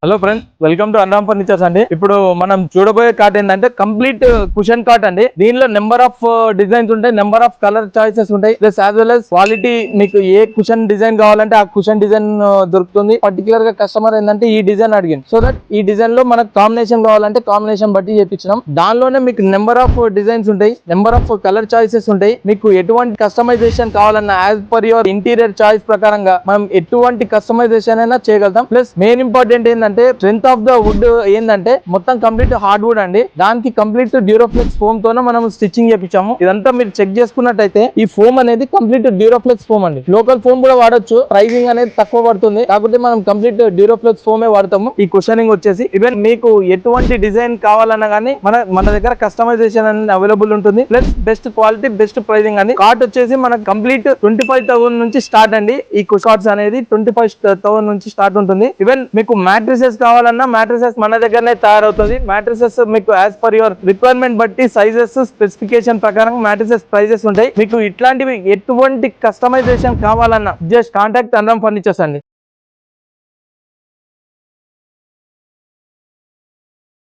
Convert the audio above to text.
Hello friends, welcome to Anram furnitures అండి. ఇప్పుడు మనం చూడబోయే కాట్ ఏంటంటే కంప్లీట్ కుషన్ కాట్ అండి. దీనిలో నెంబర్ ఆఫ్ డిజైన్స్ ఉంటాయి, నెంబర్ ఆఫ్ కలర్ చాయిసెస్ ఉంటాయి. Plus as well as quality, మీకు ఏ కుషన్ డిజైన్ కావాలంటే ఆ కుషన్ డిజైన్ దొరుకుతుంది. పర్టికులర్ గా కస్టమర్ ఏంటంటే ఈ డిజైన్ అడిగింది, సో దట్ ఈ డిజైన్ లో మనకు కాంబినేషన్ కావాలంటే కాంబినేషన్ బట్టి చేపించినాం. దానిలోనే మీకు నెంబర్ ఆఫ్ డిజైన్స్ ఉంటాయి, నెంబర్ ఆఫ్ కలర్ చాయిసెస్ ఉంటాయి. మీకు ఎటువంటి కస్టమైజేషన్ కావాలన్నా as per your interior choice ప్రకారంగా మనం ఎటువంటి కస్టమైజేషన్ అయినా చేయగలుగుతాం. ప్లస్ మెయిన్ ఇంపార్టెంట్ ఏంటంటే స్ట్రెంత్ ఆఫ్ ద వుడ్ ఏంటంటే మొత్తం కంప్లీట్ హార్డ్ వుడ్ అండి. దానికి కంప్లీట్ డ్యూరోఫ్లెక్స్ ఫోమ్ తోనే మనం స్టిచ్చింగ్ చేపించాము. ఇదంతా మీరు చెక్ చేసుకున్నట్టయితే ఈ ఫోమ్ అనేది కంప్లీట్ డ్యూరోఫ్లెక్స్ ఫోమ్ అండి. లోకల్ ఫోమ్ కూడా వాడొచ్చు, ప్రైసింగ్ అనేది తక్కువ పడుతుంది. కాకపోతే మనం కంప్లీట్ డ్యూరోఫ్లెక్స్ ఫోమే వాడతాము. ఈ కుషనింగ్ వచ్చేసి ఈవెన్ మీకు ఎటువంటి డిజైన్ కావాలన్నా కానీ మన దగ్గర కస్టమైజేషన్ అనేది అవైలబుల్ ఉంటుంది. Plus best quality, best pricing అండి. కార్ట్ వచ్చేసి మనకు కంప్లీట్ 25,000 నుంచి స్టార్ట్ అండి. ఈ కార్ట్స్ అనేది 25,000 నుంచి స్టార్ట్ ఉంటుంది. ఈవెన్ మీకు మ్యాట్రిసెస్ కావాలన్నా మ్యాట్రిసెస్ మన దగ్గరనే తయారవుతుంది. మ్యాట్రిసెస్ మీకు యాజ్ పర్ యువర్ రిక్వైర్మెంట్ బట్టి సైజెస్, స్పెసిఫికేషన్ ప్రకారం మ్యాట్రిసెస్ ప్రైజెస్ ఉంటాయి. మీకు ఇట్లాంటివి ఎటువంటి కస్టమైజేషన్ కావాలన్నా జస్ట్ కాంటాక్ట్ అన్రామ్ ఫర్నిచర్స్ అండి.